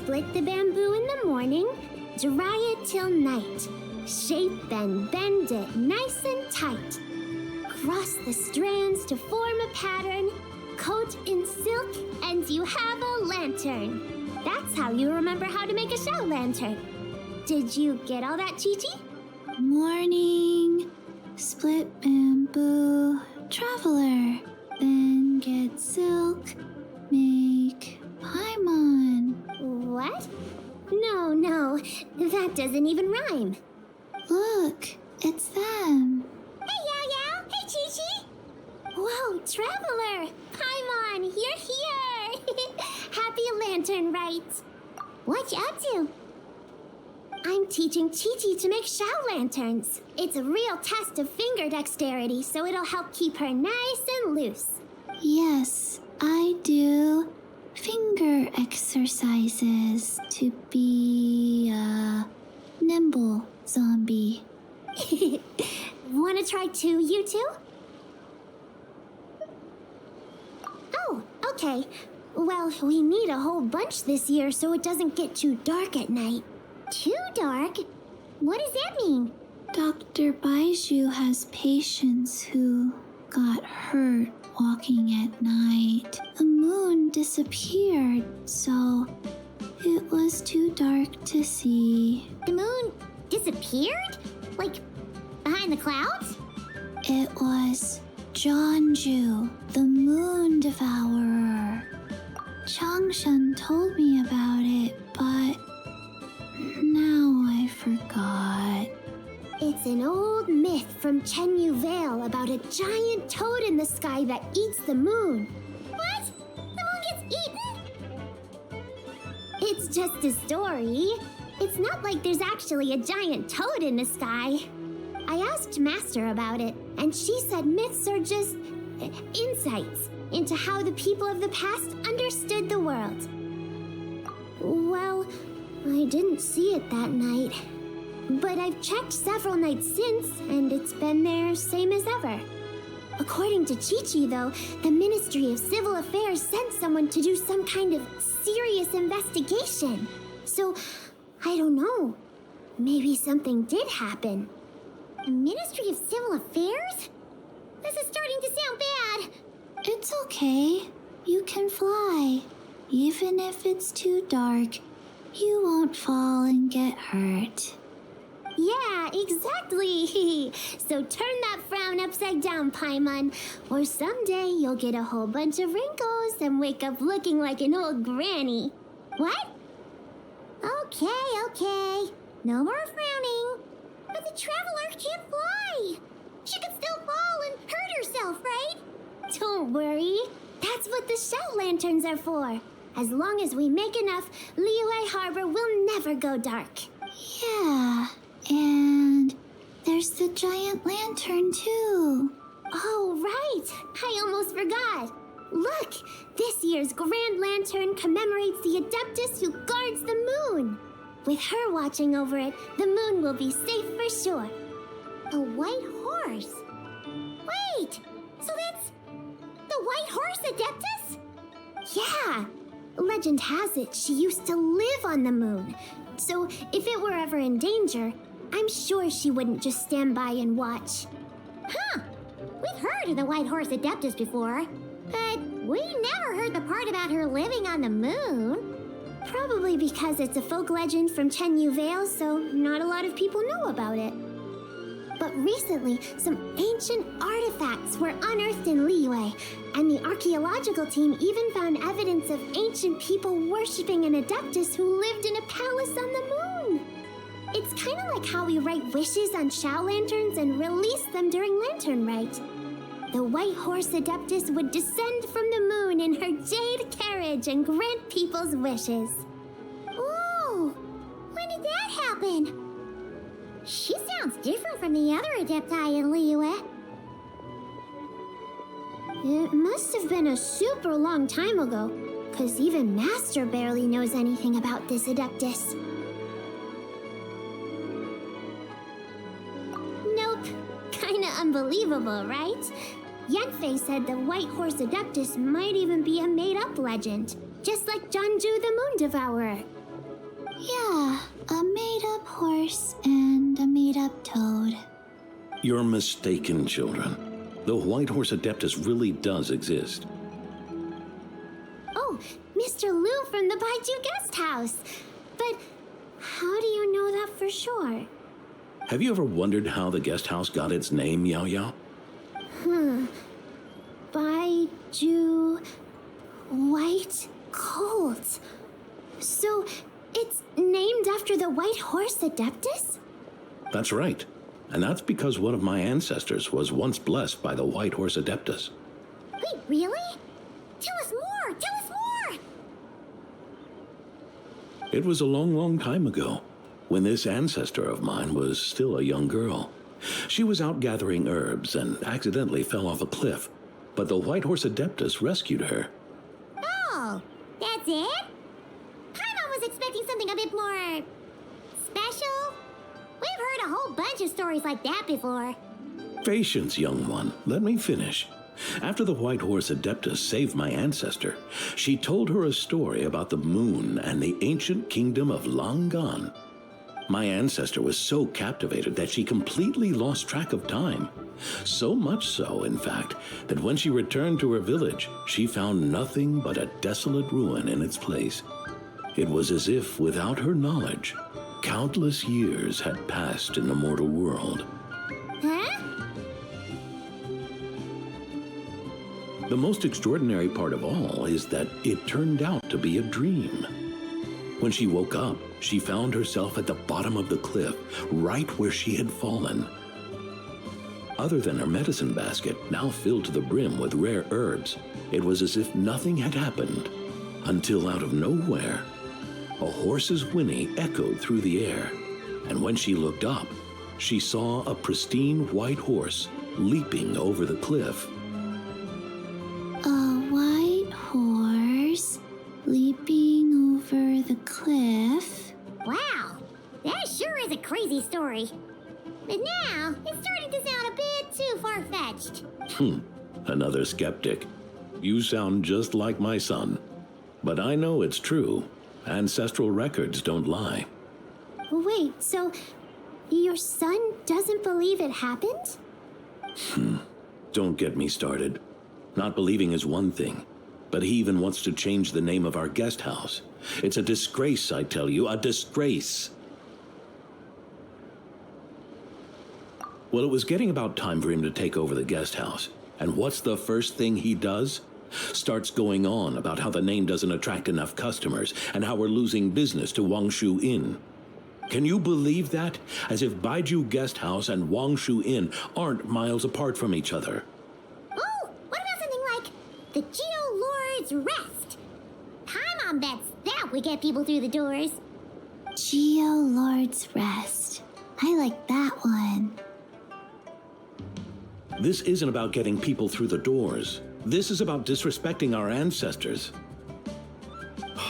Split the bamboo in the morning, dry it till night. Shape and bend it nice and tight. Cross the strands to form a pattern, coat in silk, and you have a lantern. That's how you remember how to make a shell lantern. Did you get all that, Chi-Chi? Morning, split bamboo, traveler, then get silk, make paimon. What? No, that doesn't even rhyme. Look, it's them. Hey, Yao Yao! Hey, Chi-Chi! Whoa, Traveler! Paimon, you're here! Happy Lantern Rite! What you up to? I'm teaching Chi-Chi to make shell lanterns. It's a real test of finger dexterity, so it'll help keep her nice and loose. Yes, I do finger exercises to be a nimble zombie. Wanna try too, you two? Oh, okay. Well, we need a whole bunch this year so it doesn't get too dark at night. Too dark? What does that mean? Dr. Baizhu has patients who got hurt walking at night. The moon disappeared, so it was too dark to see. The moon disappeared? Like, behind the clouds? It was Jeonju, the moon devourer. Changshan told me about it, but now I forgot. It's an old myth from Chenyu Vale about a giant toad in the sky that eats the moon. What? The moon gets eaten? It's just a story. It's not like there's actually a giant toad in the sky. I asked Master about it, and she said myths are just insights into how the people of the past understood the world. Well, I didn't see it that night. But I've checked several nights since, and it's been there same as ever. According to Chi-Chi, though, the Ministry of Civil Affairs sent someone to do some kind of serious investigation. So, I don't know. Maybe something did happen. The Ministry of Civil Affairs? This is starting to sound bad. It's okay. You can fly. Even if it's too dark, you won't fall and get hurt. Yeah, exactly. So turn that frown upside down, Paimon, or someday you'll get a whole bunch of wrinkles and wake up looking like an old granny. What? Okay. No more frowning. But the Traveler can't fly. She could still fall and hurt herself, right? Don't worry. That's what the shell lanterns are for. As long as we make enough, Liyue Harbor will never go dark. Yeah. And there's the giant lantern, too. Oh, right. I almost forgot. Look, this year's Grand Lantern commemorates the Adeptus who guards the moon. With her watching over it, the moon will be safe for sure. A white horse? Wait, so that's the white horse Adeptus? Yeah. Legend has it she used to live on the moon. So if it were ever in danger, I'm sure she wouldn't just stand by and watch. Huh. We've heard of the White Horse Adeptus before, but we never heard the part about her living on the moon. Probably because it's a folk legend from Chenyu Vale, so not a lot of people know about it. But recently, some ancient artifacts were unearthed in Liyue, and the archaeological team even found evidence of ancient people worshipping an Adeptus who lived in a palace on the moon. It's kind of like how we write wishes on shell lanterns and release them during Lantern Rite. The White Horse Adeptus would descend from the moon in her jade carriage and grant people's wishes. Ooh, when did that happen? She sounds different from the other Adepti in Liyue. It must have been a super long time ago, because even Master barely knows anything about this Adeptus. Nope. Kinda unbelievable, right? Yanfei said the White Horse Adeptus might even be a made-up legend, just like Jeonju the Moon Devourer. Yeah, a made-up horse and a made-up toad. You're mistaken, children. The White Horse Adeptus really does exist. Oh, Mr. Liu from the Baizhu guest house. But how do you know that for sure? Have you ever wondered how the guest house got its name, Yao Yao? Baizhu White Colt. So it's named after the White Horse Adeptus? That's right. And that's because one of my ancestors was once blessed by the White Horse Adeptus. Wait, really? Tell us more! Tell us more! It was a long, long time ago, when this ancestor of mine was still a young girl. She was out gathering herbs and accidentally fell off a cliff, but the White Horse Adeptus rescued her. Oh, that's it? Paimon was expecting something a bit more special. We've heard a whole bunch of stories like that before. Patience, young one. Let me finish. After the White Horse Adeptus saved my ancestor, she told her a story about the moon and the ancient kingdom of long gone. My ancestor was so captivated that she completely lost track of time. So much so, in fact, that when she returned to her village, she found nothing but a desolate ruin in its place. It was as if, without her knowledge, countless years had passed in the mortal world. Huh? The most extraordinary part of all is that it turned out to be a dream. When she woke up, she found herself at the bottom of the cliff, right where she had fallen. Other than her medicine basket, now filled to the brim with rare herbs, it was as if nothing had happened, until out of nowhere, a horse's whinny echoed through the air, and when she looked up, she saw a pristine white horse leaping over the cliff. A white horse leaping over the cliff. Wow, that sure is a crazy story. But now, it's starting to sound a bit too far-fetched. Another skeptic. You sound just like my son. But I know it's true. Ancestral records don't lie. Wait, so your son doesn't believe it happened? Don't get me started. Not believing is one thing, but he even wants to change the name of our guest house. It's a disgrace, I tell you, a disgrace. Well, it was getting about time for him to take over the guest house. And what's the first thing he does? Starts going on about how the name doesn't attract enough customers and how we're losing business to Wangshu Inn. Can you believe that? As if Baizhu Guest House and Wangshu Inn aren't miles apart from each other. Oh, what about something like the Geo Lord's Rest? Paimon bets that would get people through the doors. Geo Lord's Rest. I like that one. This isn't about getting people through the doors. This is about disrespecting our ancestors.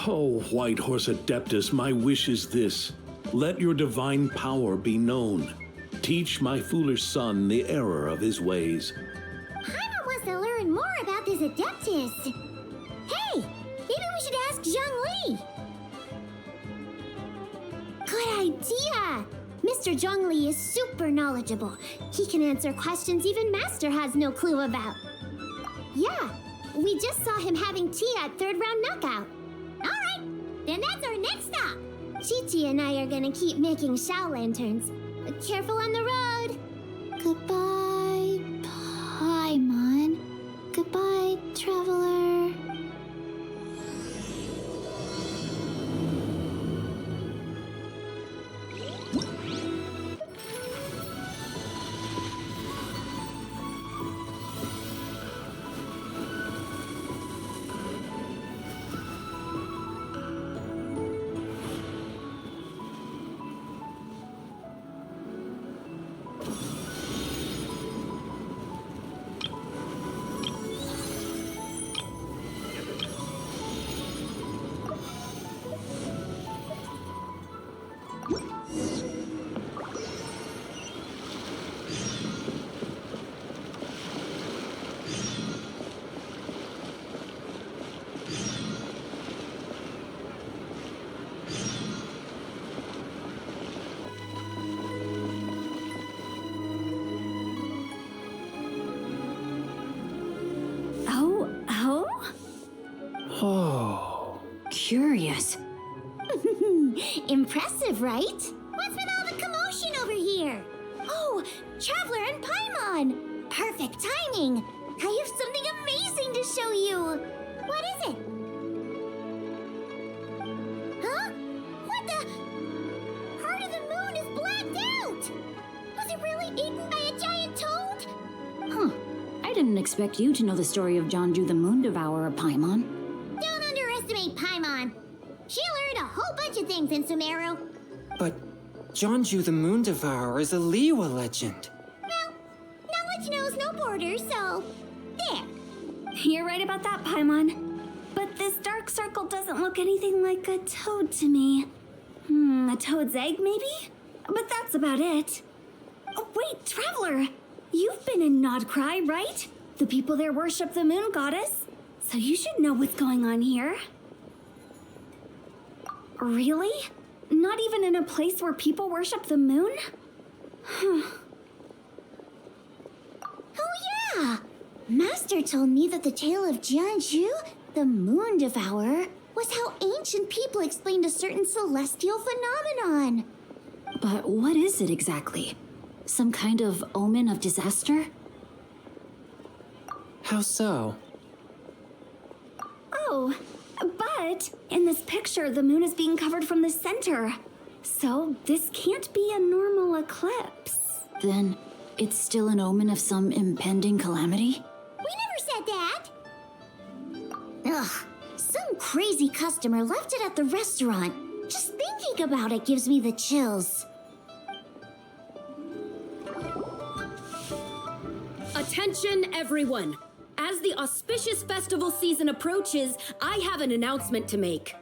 Oh, White Horse Adeptus, my wish is this. Let your divine power be known. Teach my foolish son the error of his ways. Paimon wants to learn more about this Adeptus. Hey, maybe we should ask Zongli. Good idea! Mr. Zongli is super knowledgeable. He can answer questions even Master has no clue about. Yeah, we just saw him having tea at third round knockout. All right, then that's our next stop. Chi-Chi and I are gonna keep making Shao lanterns. But careful on the road. Goodbye, Paimon. Goodbye, traveler. curious. Impressive, right? What's with all the commotion over here? Oh, Traveler and Paimon! Perfect timing! I have something amazing to show you! What is it? Huh? What the? Part of the moon is blacked out! Was it really eaten by a giant toad? Huh. I didn't expect you to know the story of Jonju the Moon Devourer, Paimon. Don't underestimate Paimon. She learned a whole bunch of things in Sumeru. But Jonju the Moon Devourer is a liyue legend. Well, knowledge knows no borders, so there. You're right about that, Paimon. But this dark circle doesn't look anything like a toad to me. A toad's egg, maybe? But that's about it. Oh, wait, Traveler! You've been in Nodcry, right? The people there worship the moon goddess. So you should know what's going on here. Really? Not even in a place where people worship the moon? Oh yeah! Master told me that the tale of Jianzhu, the moon devourer, was how ancient people explained a certain celestial phenomenon. But what is it exactly? Some kind of omen of disaster? How so? Oh, but in this picture, the moon is being covered from the center. So this can't be a normal eclipse. Then it's still an omen of some impending calamity? We never said that! Ugh, some crazy customer left it at the restaurant. Just thinking about it gives me the chills. Attention, everyone! As the auspicious festival season approaches, I have an announcement to make.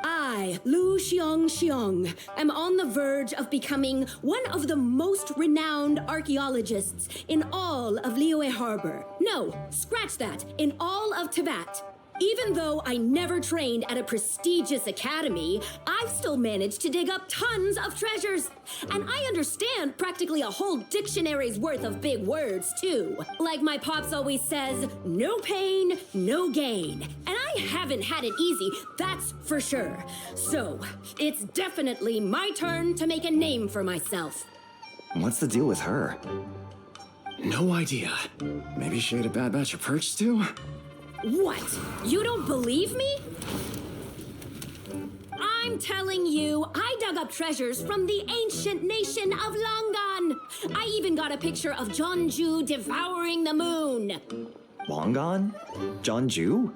I, Lu Xiong, am on the verge of becoming one of the most renowned archaeologists in all of Liyue Harbor. No, scratch that, in all of Teyvat. Even though I never trained at a prestigious academy, I've still managed to dig up tons of treasures. And I understand practically a whole dictionary's worth of big words, too. Like my pops always says, no pain, no gain. And I haven't had it easy, that's for sure. So, it's definitely my turn to make a name for myself. What's the deal with her? No idea. Maybe she ate a bad batch of perch stew? What? You don't believe me? I'm telling you, I dug up treasures from the ancient nation of Longan. I even got a picture of Jonju devouring the moon. Longan? Jonju?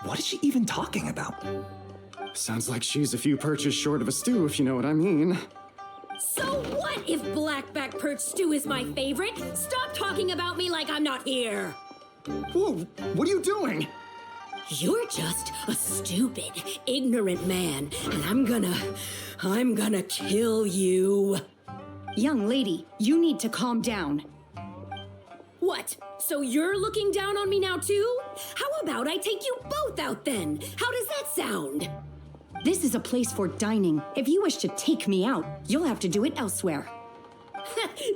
What is she even talking about? Sounds like she's a few perches short of a stew, if you know what I mean. So what if blackback perch stew is my favorite? Stop talking about me like I'm not here. Whoa, what are you doing? You're just a stupid, ignorant man, and I'm gonna kill you. Young lady, you need to calm down. What? So you're looking down on me now too? How about I take you both out then? How does that sound? This is a place for dining. If you wish to take me out, you'll have to do it elsewhere.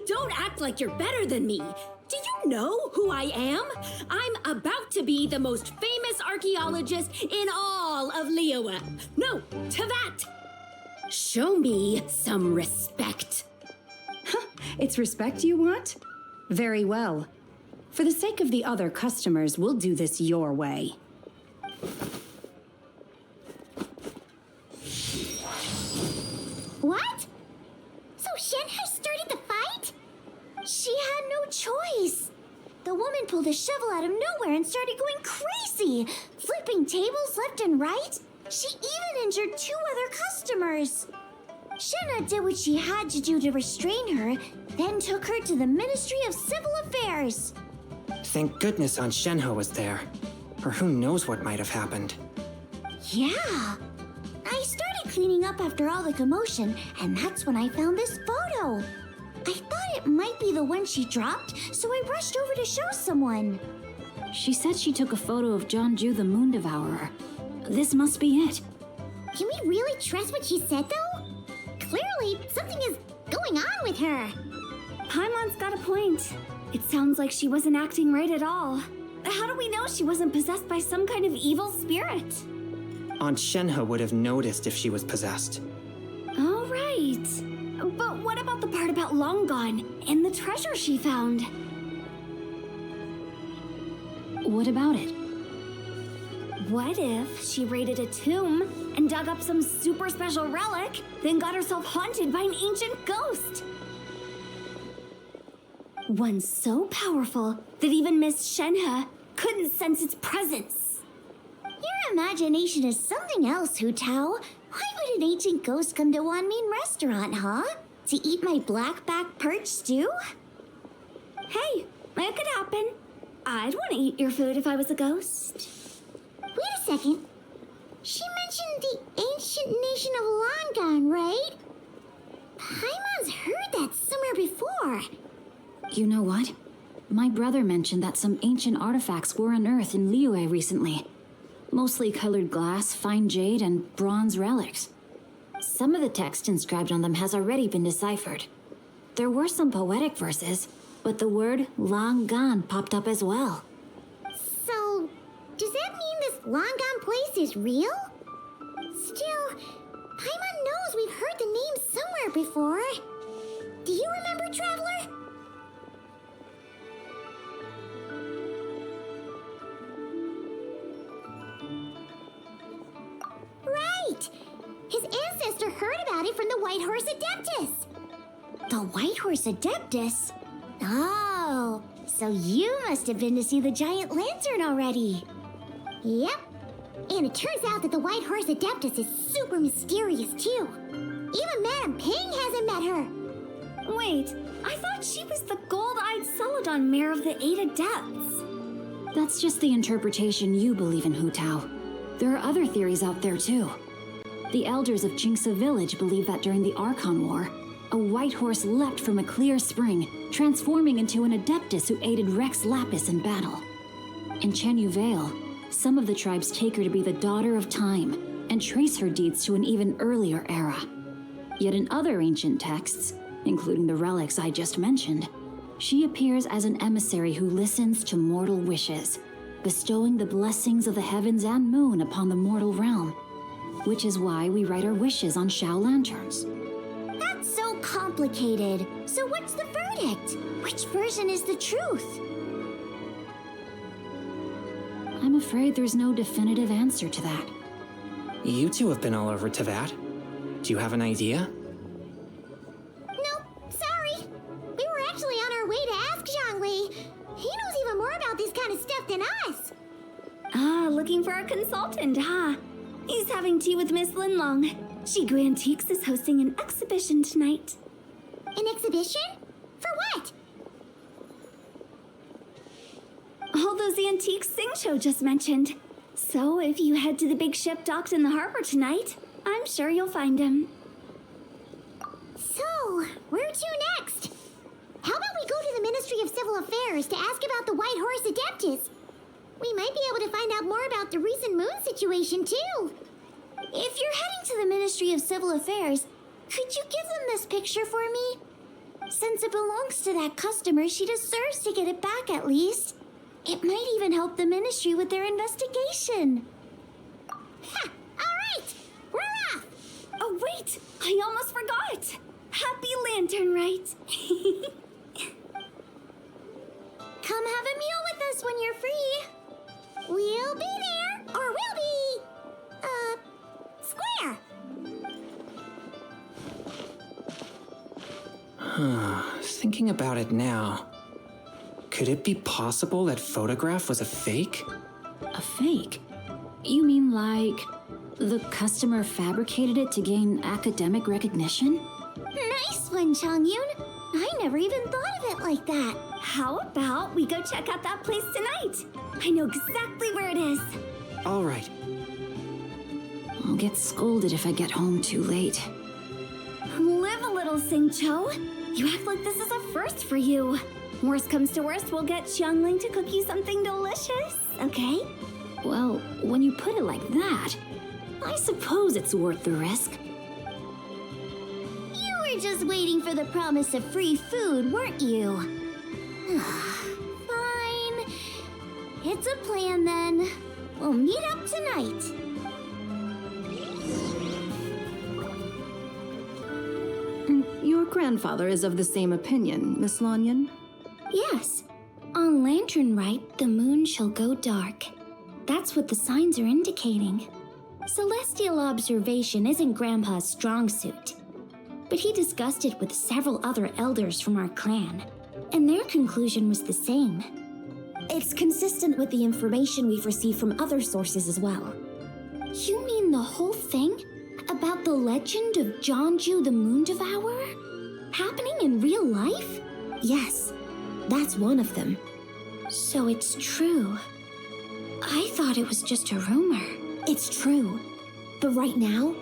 Don't act like you're better than me. Do you know who I am? I'm about to be the most famous archaeologist in all of Liyue. No, Teyvat. Show me some respect. It's respect you want? Very well. For the sake of the other customers, we'll do this your way. What? So Shen has started the fight? She had no choice. The woman pulled a shovel out of nowhere and started going crazy, flipping tables left and right. She even injured 2 other customers. Shenna did what she had to do to restrain her, then took her to the Ministry of Civil Affairs. Thank goodness Aunt Shenhe was there. Or who knows what might have happened. Yeah. I started cleaning up after all the commotion, and that's when I found this photo. I thought it might be the one she dropped, so I rushed over to show someone. She said she took a photo of Jonju the Moon Devourer. This must be it. Can we really trust what she said, though? Clearly, something is going on with her. Paimon's got a point. It sounds like she wasn't acting right at all. How do we know she wasn't possessed by some kind of evil spirit? Aunt Shenhe would have noticed if she was possessed. All right. But what about the part about Long Gone and the treasure she found? What about it? What if she raided a tomb and dug up some super special relic, then got herself haunted by an ancient ghost? One so powerful that even Miss Shenhe couldn't sense its presence. Your imagination is something else, Hu Tao. Why would an ancient ghost come to Wanmin restaurant, huh? To eat my blackback perch stew? Hey, that could happen. I'd want to eat your food if I was a ghost. Wait a second. She mentioned the ancient nation of Longon, right? Paimon's heard that somewhere before. You know what? My brother mentioned that some ancient artifacts were unearthed in Liyue recently. Mostly colored glass, fine jade, and bronze relics. Some of the text inscribed on them has already been deciphered. There were some poetic verses, but the word long gone popped up as well. So, does that mean this Longon place is real? Still, Paimon knows we've heard the name somewhere before. Do you remember, Traveler? Right! His ancestor heard about it from the White Horse Adeptus. The White Horse Adeptus? Oh, so you must have been to see the giant lantern already. Yep. And it turns out that the White Horse Adeptus is super mysterious, too. Even Madame Ping hasn't met her. Wait, I thought she was the gold-eyed Celadon mare of the 8 Adepts. That's just the interpretation you believe in, Hu Tao. There are other theories out there, too. The elders of Jingsa village believe that during the Archon War, a white horse leapt from a clear spring, transforming into an Adeptus who aided Rex Lapis in battle. In Chenyu Vale, some of the tribes take her to be the daughter of time and trace her deeds to an even earlier era. Yet in other ancient texts, including the relics I just mentioned, she appears as an emissary who listens to mortal wishes, bestowing the blessings of the heavens and moon upon the mortal realm, which is why we write our wishes on Shao lanterns. That's so complicated. So what's the verdict? Which version is the truth? I'm afraid there's no definitive answer to that. You two have been all over Tevat. Do you have an idea? Nope, sorry. We were actually on our way to ask Zongli. He knows even more about this kind of stuff than us. Ah, looking for a consultant, huh? He's having tea with Miss Linlong. Shigu Antiques is hosting an exhibition tonight. An exhibition? For what? All those antiques Sing-Cho just mentioned. So if you head to the big ship docked in the harbor tonight, I'm sure you'll find him. So, where to next? How about we go to the Ministry of Civil Affairs to ask about the White Horse Adeptus? We might be able to find out more about the recent moon situation, too. If you're heading to the Ministry of Civil Affairs, could you give them this picture for me? Since it belongs to that customer, she deserves to get it back at least. It might even help the ministry with their investigation. Ha! All right! We're off! Oh, wait! I almost forgot! Happy Lanternlit! Come have a meal with us when you're free. We'll be there, or we'll be... square. Thinking about it now, could it be possible that photograph was a fake? A fake? You mean like the customer fabricated it to gain academic recognition? Nice one, Changyun. I never even thought of it like that. How about we go check out that place tonight? I know exactly where it is. All right. I'll get scolded if I get home too late. Live a little, Sing-Cho. You act like this is a first for you. Worst comes to worst, we'll get Xiangling to cook you something delicious, okay? Well, when you put it like that, I suppose it's worth the risk. You were just waiting for the promise of free food, weren't you? Fine. It's a plan then. We'll meet up tonight. grandfather is of the same opinion, Miss Lanyan. Yes. On Lanternlit, the moon shall go dark. That's what the signs are indicating. Celestial observation isn't Grandpa's strong suit, but he discussed it with several other elders from our clan, and their conclusion was the same. It's consistent with the information we've received from other sources as well. You mean the whole thing? About the legend of Zongli the Moon Devourer? Happening in real life? Yes, that's one of them. So it's true. I thought it was just a rumor. It's true. But right now,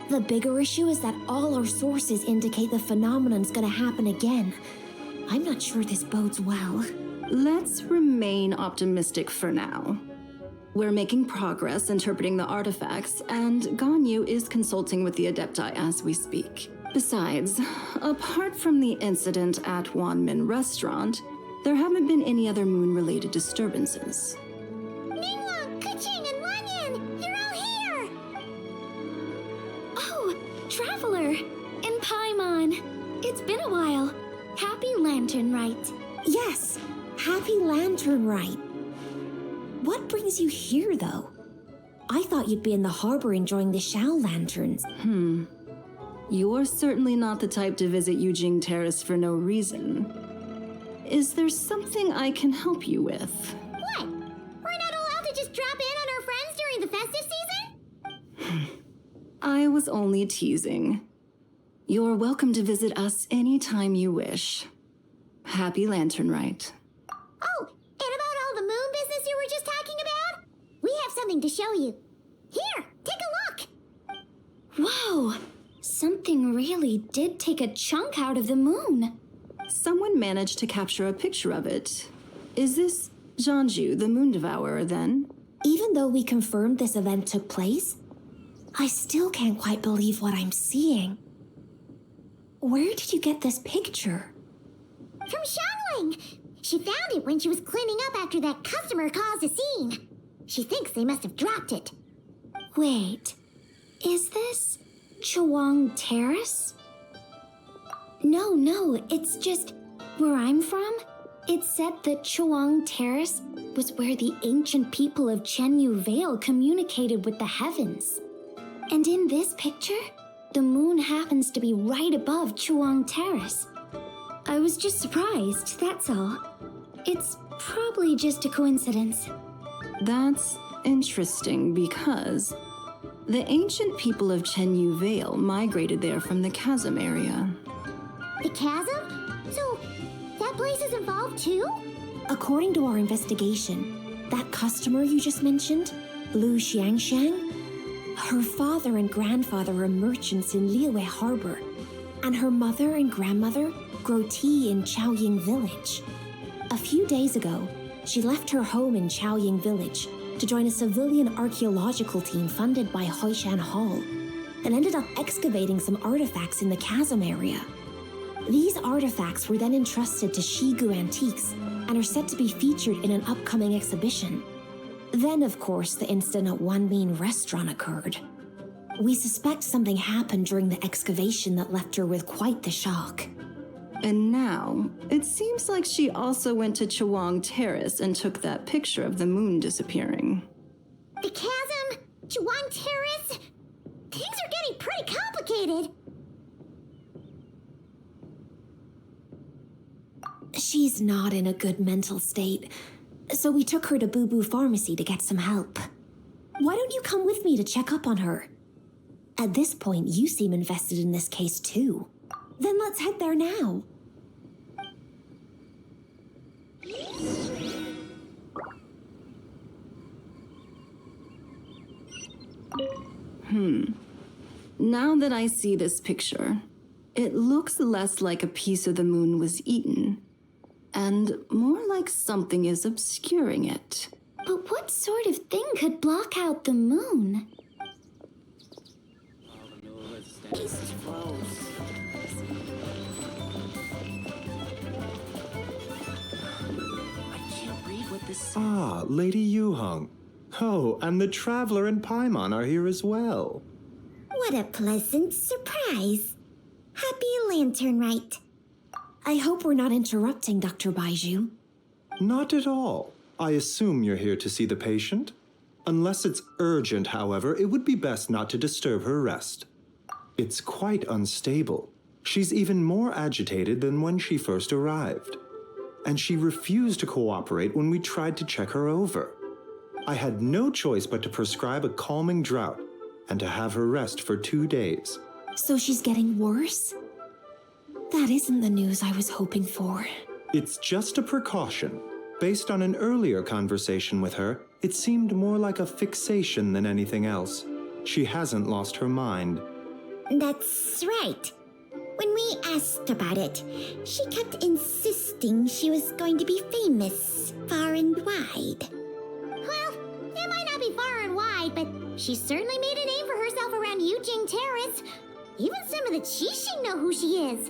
the bigger issue is that all our sources indicate the phenomenon's gonna happen again. I'm not sure this bodes well. Let's remain optimistic for now. We're making progress interpreting the artifacts, and Ganyu is consulting with the Adepti as we speak. Besides, apart from the incident at Wanmin Restaurant, there haven't been any other moon-related disturbances. Ningguang, Kuching, and Lanyan, you're all here! Oh, Traveler! And Paimon! It's been a while. Happy Lanternlit. Yes, happy Lanternlit. What brings you here, though? I thought you'd be in the harbor enjoying the Shao lanterns. You're certainly not the type to visit Yujing Terrace for no reason. Is there something I can help you with? What? We're not allowed to just drop in on our friends during the festive season? I was only teasing. You're welcome to visit us anytime you wish. Happy Lanternlit. Oh, and about all the moon business you were just talking about? We have something to show you. Here, take a look! Whoa! Something really did take a chunk out of the moon. Someone managed to capture a picture of it. Is this Zongli, the Moon Devourer, then? Even though we confirmed this event took place, I still can't quite believe what I'm seeing. Where did you get this picture? From Xiangling! She found it when she was cleaning up after that customer caused a scene. She thinks they must have dropped it. Wait, is this Yujing Terrace? No, it's just where I'm from. It said that Yujing Terrace was where the ancient people of Chenyu Vale communicated with the heavens. And in this picture, the moon happens to be right above Yujing Terrace. I was just surprised, that's all. It's probably just a coincidence. That's interesting because the ancient people of Chenyu Vale migrated there from the chasm area. The chasm? So, that place is involved too? According to our investigation, that customer you just mentioned, Lu Xiangxiang, her father and grandfather are merchants in Liyue Harbor, and her mother and grandmother grow tea in Chaoying Village. A few days ago, she left her home in Chaoying Village to join a civilian archaeological team funded by Hoishan Hall, and ended up excavating some artifacts in the chasm area. These artifacts were then entrusted to Shigu Antiques and are set to be featured in an upcoming exhibition. Then, of course, the incident at Wanmin Restaurant occurred. We suspect something happened during the excavation that left her with quite the shock. And now, it seems like she also went to Yujing Terrace and took that picture of the moon disappearing. The chasm? Yujing Terrace? Things are getting pretty complicated. She's not in a good mental state, so we took her to Boo Boo Pharmacy to get some help. Why don't you come with me to check up on her? At this point, you seem invested in this case too. Then let's head there now. Now that I see this picture, it looks less like a piece of the moon was eaten, and more like something is obscuring it. But what sort of thing could block out the moon? Ah, Lady Yuheng. Oh, and the Traveler and Paimon are here as well. What a pleasant surprise. Happy Lanternlit. I hope we're not interrupting Dr. Baizhu. Not at all. I assume you're here to see the patient? Unless it's urgent, however, it would be best not to disturb her rest. It's quite unstable. She's even more agitated than when she first arrived. And she refused to cooperate when we tried to check her over. I had no choice but to prescribe a calming draught and to have her rest for 2 days. So she's getting worse? That isn't the news I was hoping for. It's just a precaution. Based on an earlier conversation with her, it seemed more like a fixation than anything else. She hasn't lost her mind. That's right. When we asked about it, she kept insisting she was going to be famous far and wide. Well, it might not be far and wide, but she certainly made a name for herself around Yujing Terrace. Even some of the Qixing know who she is.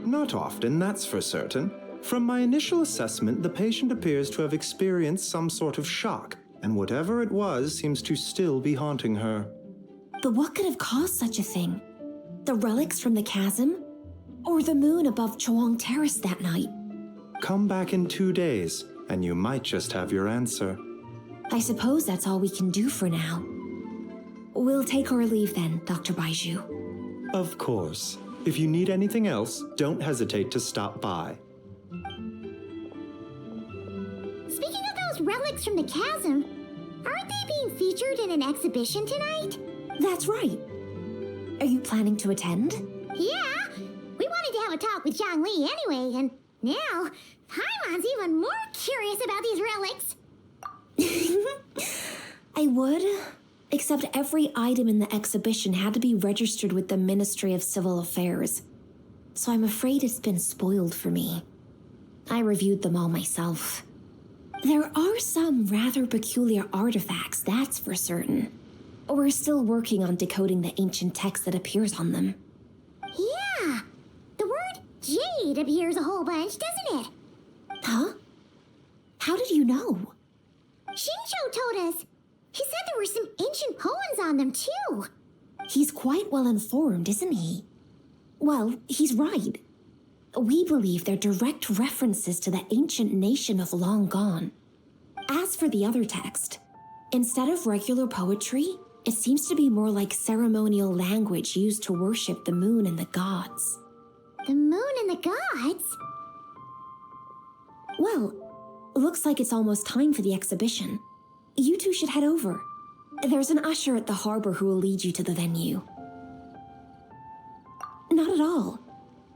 Not often, that's for certain. From my initial assessment, the patient appears to have experienced some sort of shock, and whatever it was seems to still be haunting her. But what could have caused such a thing? The relics from the chasm? Or the moon above Yujing Terrace that night? Come back in 2 days, and you might just have your answer. I suppose that's all we can do for now. We'll take our leave then, Dr. Baizhu. Of course. If you need anything else, don't hesitate to stop by. Speaking of those relics from the chasm, aren't they being featured in an exhibition tonight? That's right. Are you planning to attend? Yeah, we wanted to have a talk with Zongli anyway, and now Paimon's even more curious about these relics. I would, except every item in the exhibition had to be registered with the Ministry of Civil Affairs. So I'm afraid it's been spoiled for me. I reviewed them all myself. There are some rather peculiar artifacts, that's for certain. We're still working on decoding the ancient text that appears on them. Yeah, the word jade appears a whole bunch, doesn't it? Huh? How did you know? Shincho told us. He said there were some ancient poems on them, too. He's quite well informed, isn't he? Well, he's right. We believe they're direct references to the ancient nation of long gone. As for the other text, instead of regular poetry, it seems to be more like ceremonial language used to worship the moon and the gods. The moon and the gods? Well, looks like it's almost time for the exhibition. You two should head over. There's an usher at the harbor who will lead you to the venue. Not at all.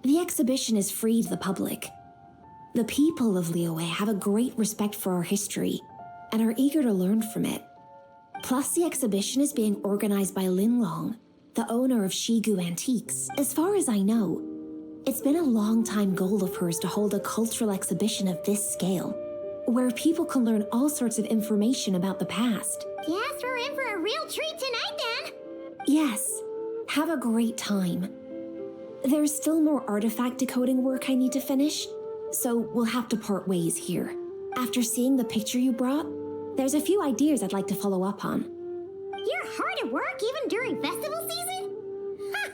The exhibition is free to the public. The people of Liyue have a great respect for our history and are eager to learn from it. Plus, the exhibition is being organized by Linlong, the owner of Shigu Antiques. As far as I know, it's been a long-time goal of hers to hold a cultural exhibition of this scale, where people can learn all sorts of information about the past. Guess we're in for a real treat tonight, then. Yes, have a great time. There's still more artifact decoding work I need to finish, so we'll have to part ways here. After seeing the picture you brought, there's a few ideas I'd like to follow up on. You're hard at work even during festival season? Huh.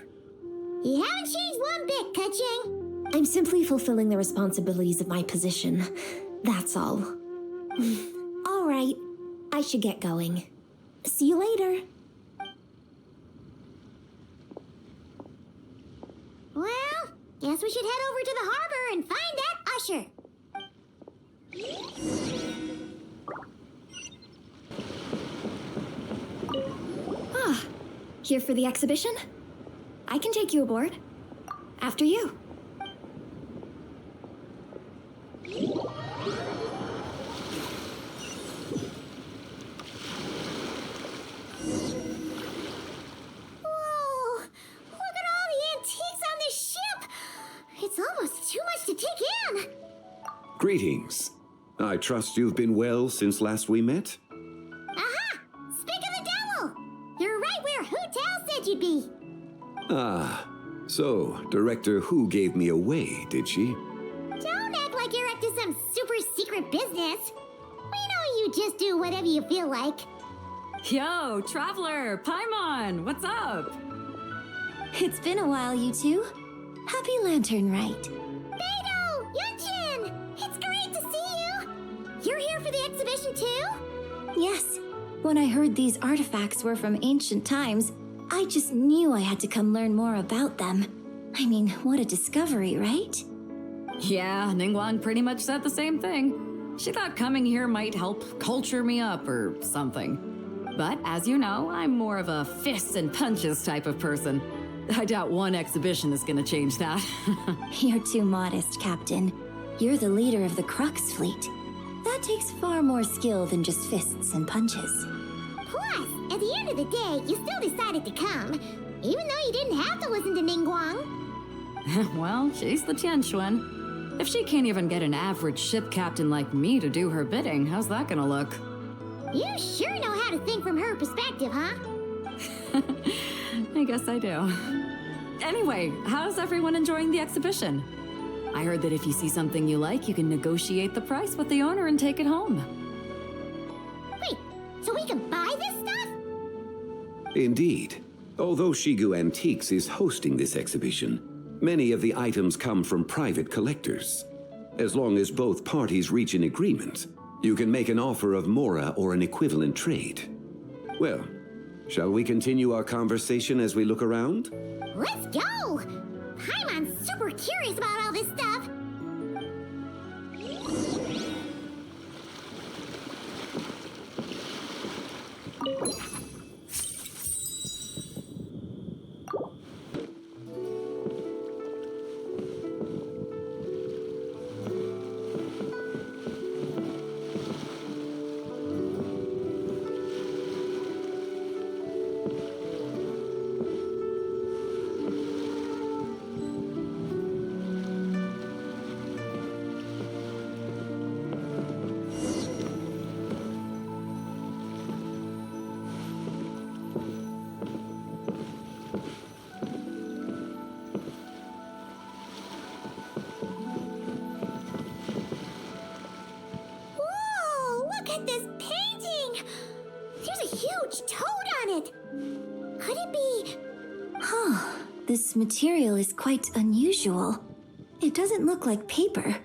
You haven't changed one bit, Ka-ching. I'm simply fulfilling the responsibilities of my position. That's all. All right, I should get going. See you later. Well, guess we should head over to the harbor and find that usher. Ah, here for the exhibition? I can take you aboard. After you. Whoa! Look at all the antiques on this ship! It's almost too much to take in! Greetings. I trust you've been well since last we met? Aha! Speak of the devil! You're right where Hu Tao said you'd be! Ah, so Director Hu gave me away, did she? Don't act like you're up to some super secret business! We know you just do whatever you feel like. Yo, Traveler, Paimon, what's up? It's been a while, you two. Happy Lanternlit. Beidou! Yujing! It's great to see you! You're here for the exhibition too? Yes. When I heard these artifacts were from ancient times, I just knew I had to come learn more about them. I mean, what a discovery, right? Yeah, Ningguang pretty much said the same thing. She thought coming here might help culture me up or something. But as you know, I'm more of a fists and punches type of person. I doubt one exhibition is gonna change that. You're too modest, Captain. You're the leader of the Crux fleet. That takes far more skill than just fists and punches. Plus, at the end of the day, you still decided to come, even though you didn't have to listen to Ningguang. Well, she's the Tianquan. If she can't even get an average ship captain like me to do her bidding, how's that gonna look? You sure know how to think from her perspective, huh? I guess I do. Anyway, how's everyone enjoying the exhibition? I heard that if you see something you like, you can negotiate the price with the owner and take it home. Wait, so we can buy this stuff? Indeed. Although Shigu Antiques is hosting this exhibition, many of the items come from private collectors. As long as both parties reach an agreement, you can make an offer of mora or an equivalent trade. Well, shall we continue our conversation as we look around? Let's go! Paimon's super curious about all this stuff. This material is quite unusual. It doesn't look like paper,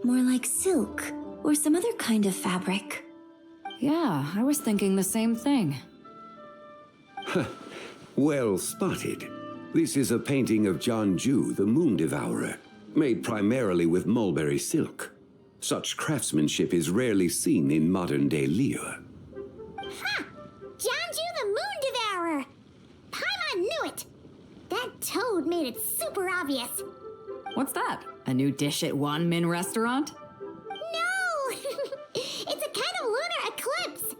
more like silk or some other kind of fabric. Yeah, I was thinking the same thing. Well spotted. This is a painting of Zongli, the Moon Devourer, made primarily with mulberry silk. Such craftsmanship is rarely seen in modern-day liyue. Ha! Zongli the Moon Devourer! Paimon knew it! That toad made it super obvious. What's that? A new dish at Wanmin restaurant? No! It's a kind of lunar eclipse.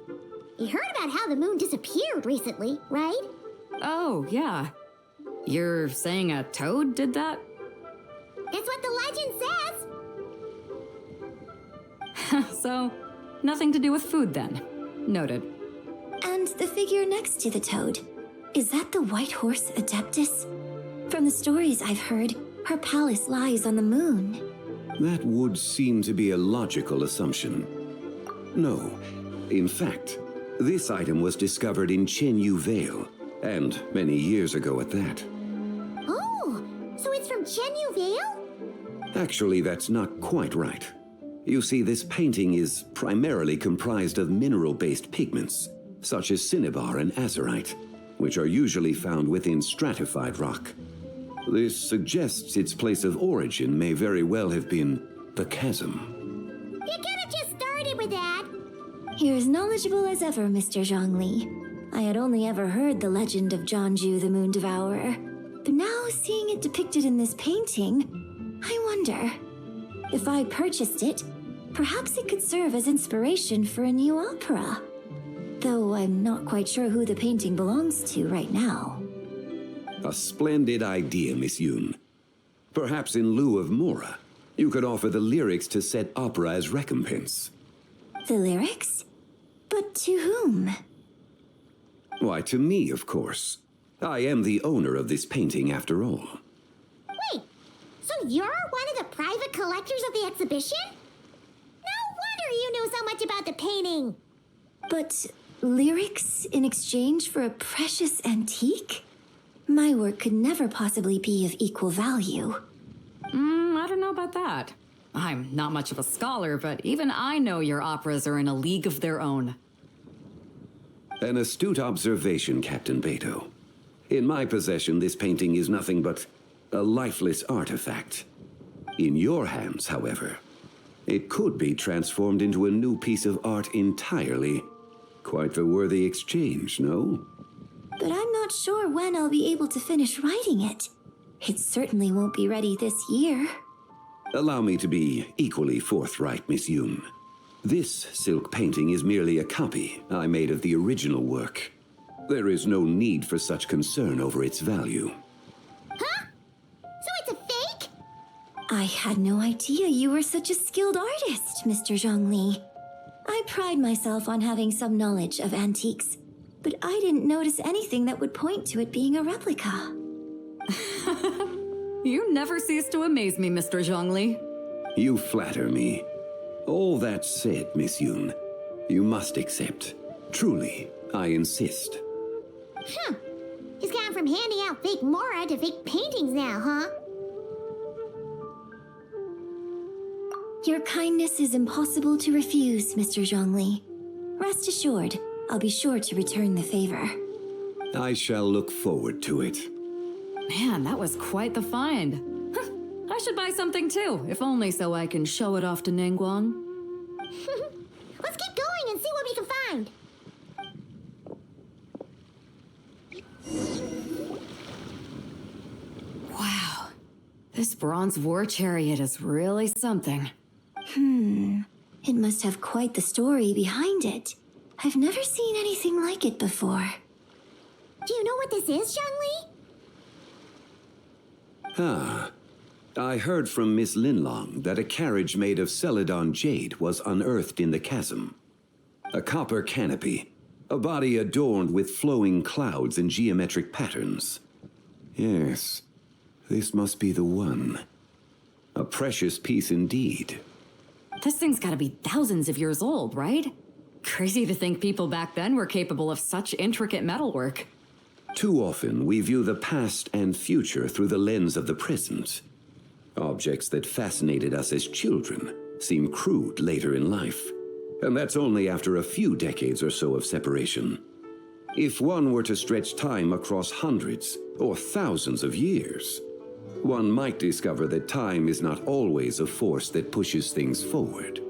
You heard about how the moon disappeared recently, right? Oh, yeah. You're saying a toad did that? It's what the legend says. So, nothing to do with food then. Noted. And the figure next to the toad. Is that the White Horse Adeptus? From the stories I've heard, her palace lies on the moon. That would seem to be a logical assumption. No. In fact, this item was discovered in Chenyu Vale, and many years ago at that. Oh, so it's from Chenyu Vale? Actually, that's not quite right. You see, this painting is primarily comprised of mineral-based pigments, such as cinnabar and azurite, which are usually found within stratified rock. This suggests its place of origin may very well have been the chasm. You could have just started with that. You're as knowledgeable as ever, Mr. Zongli. I had only ever heard the legend of Zongli the Moon Devourer, but now seeing it depicted in this painting, I wonder, if I purchased it, perhaps it could serve as inspiration for a new opera. Though I'm not quite sure who the painting belongs to right now. A splendid idea, Miss Yoon. Perhaps in lieu of mora, you could offer the lyrics to said opera as recompense. The lyrics? But to whom? Why, to me, of course. I am the owner of this painting, after all. Wait, so you're one of the private collectors of the exhibition? No wonder you knew so much about the painting. But lyrics in exchange for a precious antique? My work could never possibly be of equal value. I don't know about that. I'm not much of a scholar, but even I know your operas are in a league of their own. An astute observation, Captain Baizhu. In my possession, this painting is nothing but a lifeless artifact. In your hands, however, it could be transformed into a new piece of art entirely. Quite the worthy exchange, no? But I'm not sure when I'll be able to finish writing it. It certainly won't be ready this year. Allow me to be equally forthright, Miss Yun. This silk painting is merely a copy I made of the original work. There is no need for such concern over its value. Huh? So it's a fake? I had no idea you were such a skilled artist, Mr. Zongli. I pride myself on having some knowledge of antiques, but I didn't notice anything that would point to it being a replica. You never cease to amaze me, Mr. Zhongli. You flatter me. All that said, Miss Yun, you must accept. Truly, I insist. Huh. He's gone from handing out fake Mora to fake paintings now, huh? Your kindness is impossible to refuse, Mr. Zhongli. Rest assured, I'll be sure to return the favor. I shall look forward to it. Man, that was quite the find. Huh, I should buy something too, if only so I can show it off to Ningguang. Let's keep going and see what we can find. Wow, this bronze war chariot is really something. It must have quite the story behind it. I've never seen anything like it before. Do you know what this is, Zhongli? Ah, I heard from Miss Linlong that a carriage made of Celadon jade was unearthed in the chasm. A copper canopy, a body adorned with flowing clouds and geometric patterns. Yes, this must be the one. A precious piece indeed. This thing's gotta be thousands of years old, right? Crazy to think people back then were capable of such intricate metalwork. Too often, we view the past and future through the lens of the present. Objects that fascinated us as children seem crude later in life. And that's only after a few decades or so of separation. If one were to stretch time across hundreds or thousands of years, one might discover that time is not always a force that pushes things forward.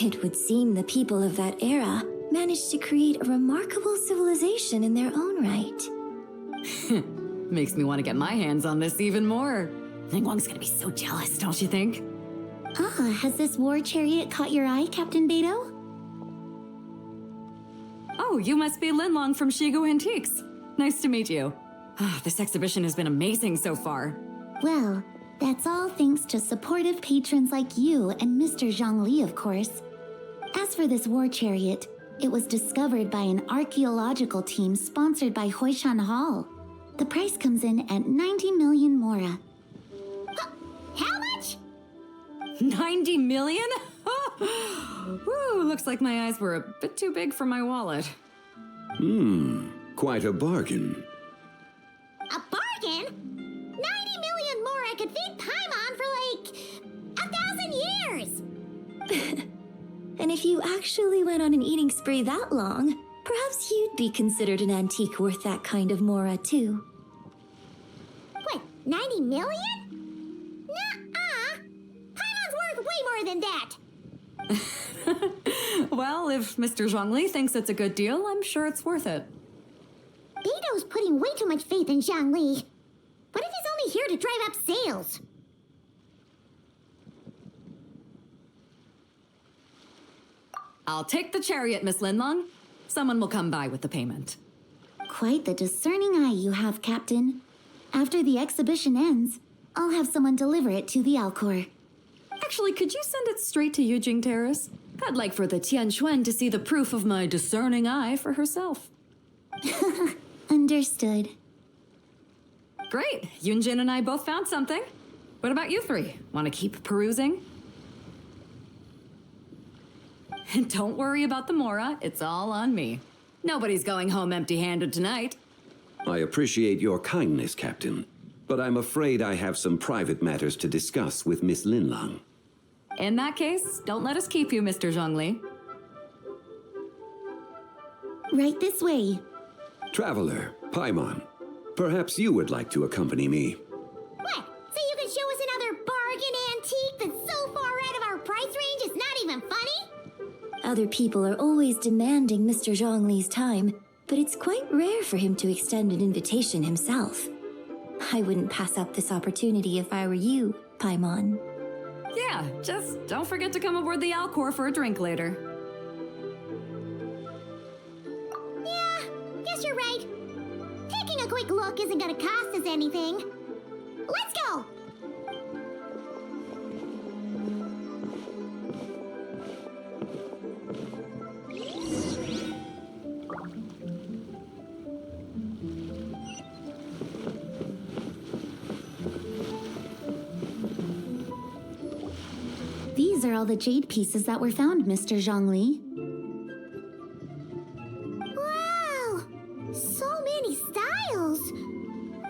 It would seem the people of that era managed to create a remarkable civilization in their own right. Makes me want to get my hands on this even more. Ningguang's gonna be so jealous, don't you think? Ah, has this war chariot caught your eye, Captain Baizhu? Oh, you must be Linlong from Shigu Antiques. Nice to meet you. This exhibition has been amazing so far. Well, that's all thanks to supportive patrons like you and Mr. Zhongli, of course. As for this war chariot, it was discovered by an archaeological team sponsored by Huishan Hall. The price comes in at 90 million Mora. How much? 90 million? Woo, looks like my eyes were a bit too big for my wallet. Quite a bargain. A bargain? 90 million Mora could feed Paimon for like 1,000 years! And if you actually went on an eating spree that long, perhaps you'd be considered an antique worth that kind of Mora, too. What, 90 million? Nuh-uh! Paimon's worth way more than that! Well, if Mr. Zhongli thinks it's a good deal, I'm sure it's worth it. Beidou's putting way too much faith in Zhongli. What if he's only here to drive up sales? I'll take the chariot, Miss Linlong. Someone will come by with the payment. Quite the discerning eye you have, Captain. After the exhibition ends, I'll have someone deliver it to the Alcor. Actually, could you send it straight to Yujing Terrace? I'd like for the Tianquan to see the proof of my discerning eye for herself. Understood. Great. Yunjin and I both found something. What about you three? Want to keep perusing? And don't worry about the Mora. It's all on me. Nobody's going home empty-handed tonight. I appreciate your kindness, Captain, but I'm afraid I have some private matters to discuss with Miss Linlang. In that case, don't let us keep you, Mr. Zongli. Right this way. Traveler, Paimon, perhaps you would like to accompany me. What? So you can show us another bargain antique that's so far out of our price range it's not even funny? Other people are always demanding Mr. Zhongli's time, but it's quite rare for him to extend an invitation himself. I wouldn't pass up this opportunity if I were you, Paimon. Yeah, just don't forget to come aboard the Alcor for a drink later. Yeah, guess you're right. Taking a quick look isn't gonna cost us anything. Let's go! These are all the jade pieces that were found, Mr. Zhongli. Wow! So many styles!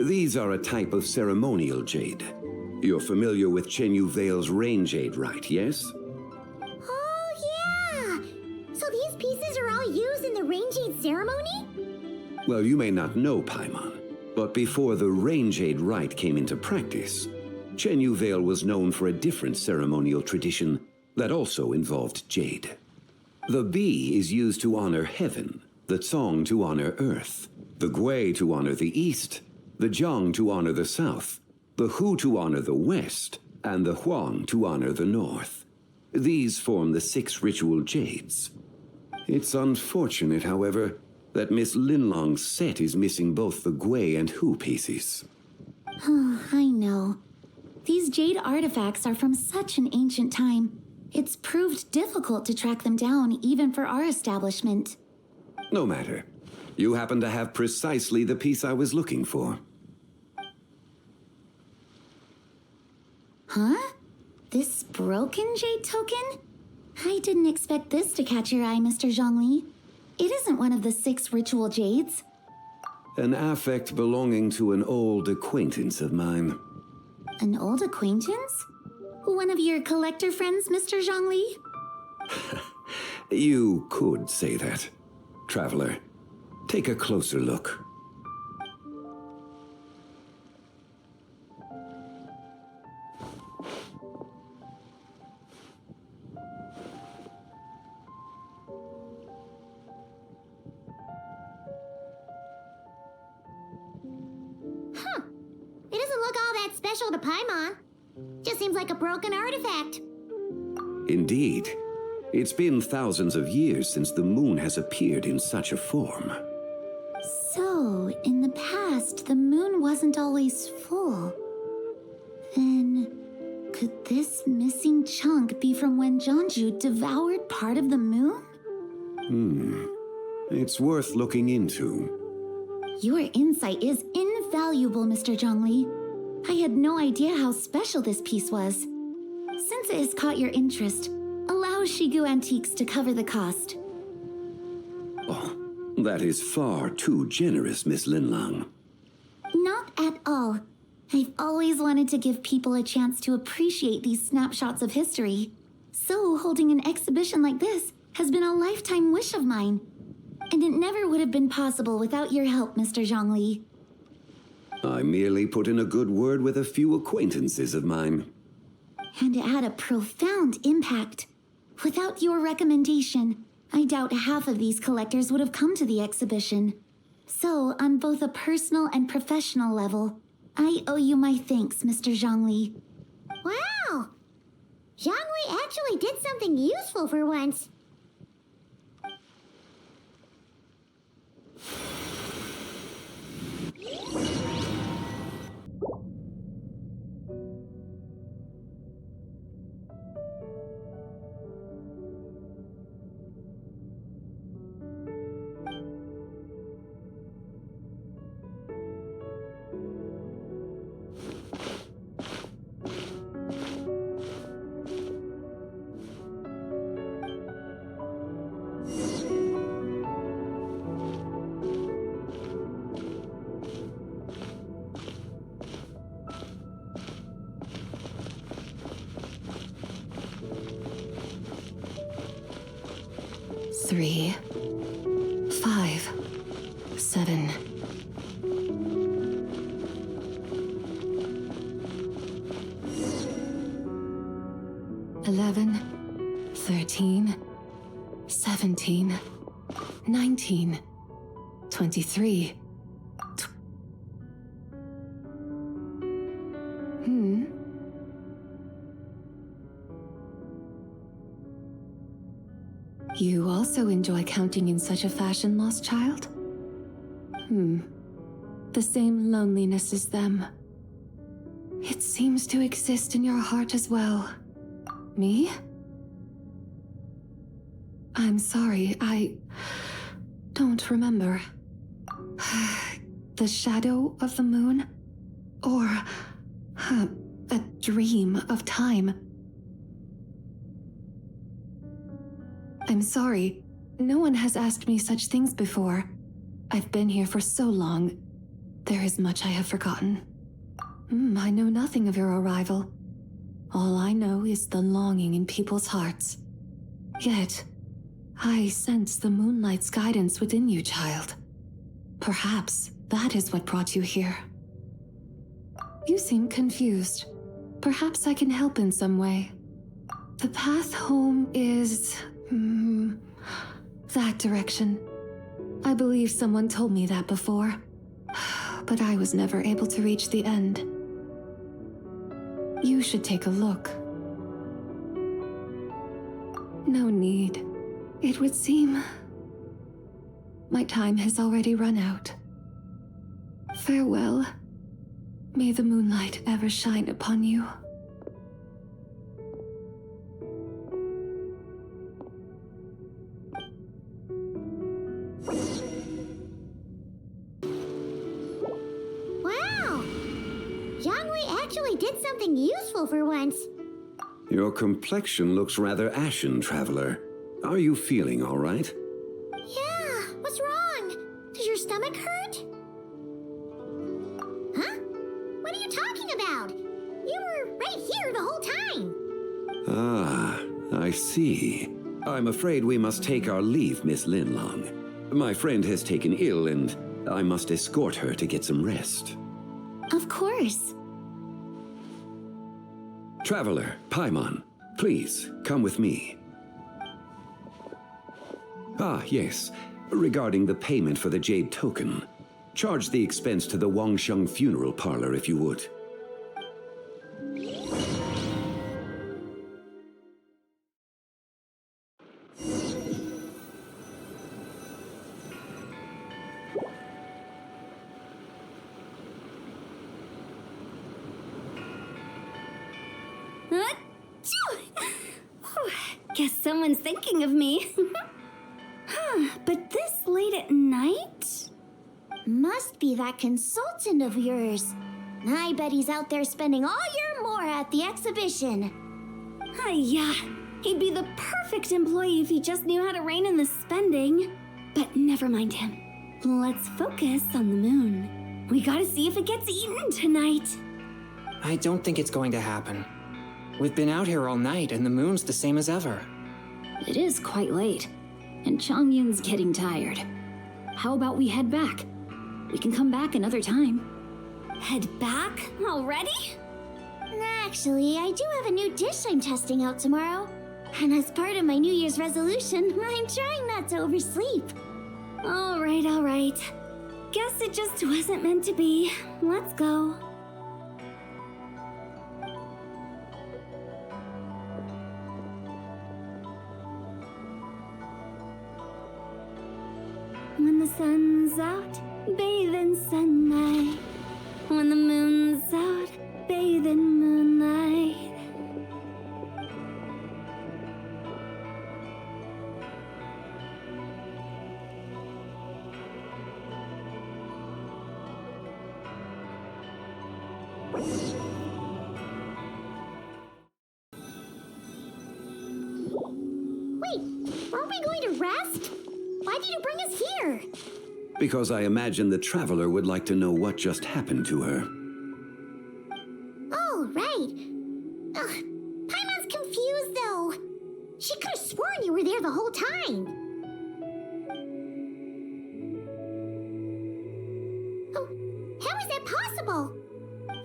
These are a type of ceremonial jade. You're familiar with Chenyu Vale's rain jade, right, yes? Oh, yeah! So these pieces are all used in the rain jade ceremony? Well, you may not know, Paimon, but before the rain jade rite came into practice, Chenyu Vale was known for a different ceremonial tradition that also involved jade. The bee is used to honor heaven, the Tsong to honor earth, the Gui to honor the east, the Jiang to honor the south, the Hu to honor the west, and the Huang to honor the north. These form the 6 ritual jades. It's unfortunate, however, that Miss Linlong's set is missing both the Gui and Hu pieces. Oh, I know. These jade artifacts are from such an ancient time. It's proved difficult to track them down, even for our establishment. No matter. You happen to have precisely the piece I was looking for. Huh? This broken jade token? I didn't expect this to catch your eye, Mr. Zhongli. It isn't one of the 6 ritual jades. An affect belonging to an old acquaintance of mine. An old acquaintance? One of your collector friends, Mr. Zhongli? You could say that. Traveler, take a closer look. Huh. It doesn't look all that special to Paimon. Just seems like a broken artifact. Indeed. It's been thousands of years since the moon has appeared in such a form. So, in the past, the moon wasn't always full. Then, could this missing chunk be from when Jiangju devoured part of the moon? It's worth looking into. Your insight is invaluable, Mr. Zhongli. I had no idea how special this piece was. Since it has caught your interest, allow Shigu Antiques to cover the cost. Oh, that is far too generous, Miss Linlang. Not at all. I've always wanted to give people a chance to appreciate these snapshots of history. So holding an exhibition like this has been a lifetime wish of mine. And it never would have been possible without your help, Mr. Zhongli. I merely put in a good word with a few acquaintances of mine. And it had a profound impact. Without your recommendation, I doubt half of these collectors would have come to the exhibition. So, on both a personal and professional level, I owe you my thanks, Mr. Zhongli. Wow! Zhongli actually did something useful for once. 3, 5, 7. $11, 13, 17, 19, 23. You also enjoy counting in such a fashion, lost child? The same loneliness as them. It seems to exist in your heart as well. Me? I'm sorry, I don't remember. The shadow of the moon? Or a dream of time? I'm sorry. No one has asked me such things before. I've been here for so long. There is much I have forgotten. I know nothing of your arrival. All I know is the longing in people's hearts. Yet, I sense the moonlight's guidance within you, child. Perhaps that is what brought you here. You seem confused. Perhaps I can help in some way. The path home is... that direction. I believe someone told me that before, but I was never able to reach the end. You should take a look. No need. It would seem my time has already run out. Farewell. May the moonlight ever shine upon you. Wow! Zongli actually did something useful for once. Your complexion looks rather ashen, traveler. Are you feeling all right? Yeah, what's wrong? Does your stomach hurt? Huh? What are you talking about? You were right here the whole time. Ah, I see. I'm afraid we must take our leave, Miss Linlong. My friend has taken ill and I must escort her to get some rest. Of course. Traveler, Paimon, please, come with me. Ah, yes. Regarding the payment for the jade token. Charge the expense to the Wangsheng funeral parlor if you would. Guess someone's thinking of me. But this late at night? Must be that consultant of yours. I bet he's out there spending all year more at the exhibition. Yeah, he'd be the perfect employee if he just knew how to rein in the spending. But never mind him. Let's focus on the moon. We gotta see if it gets eaten tonight. I don't think it's going to happen. We've been out here all night and the moon's the same as ever. It is quite late, and Chongyun's getting tired. How about we head back? We can come back another time. Head back? Already? Actually, I do have a new dish I'm testing out tomorrow. And as part of my New Year's resolution, I'm trying not to oversleep. All right. Guess it just wasn't meant to be. Let's go. When the sun's out, bathe in sunlight. When the moon's out, bathe in moonlight. Wait, aren't we going to rest? Why did you bring us here? Because I imagine the traveler would like to know what just happened to her. Oh, right. Paimon's confused, though. She could have sworn you were there the whole time.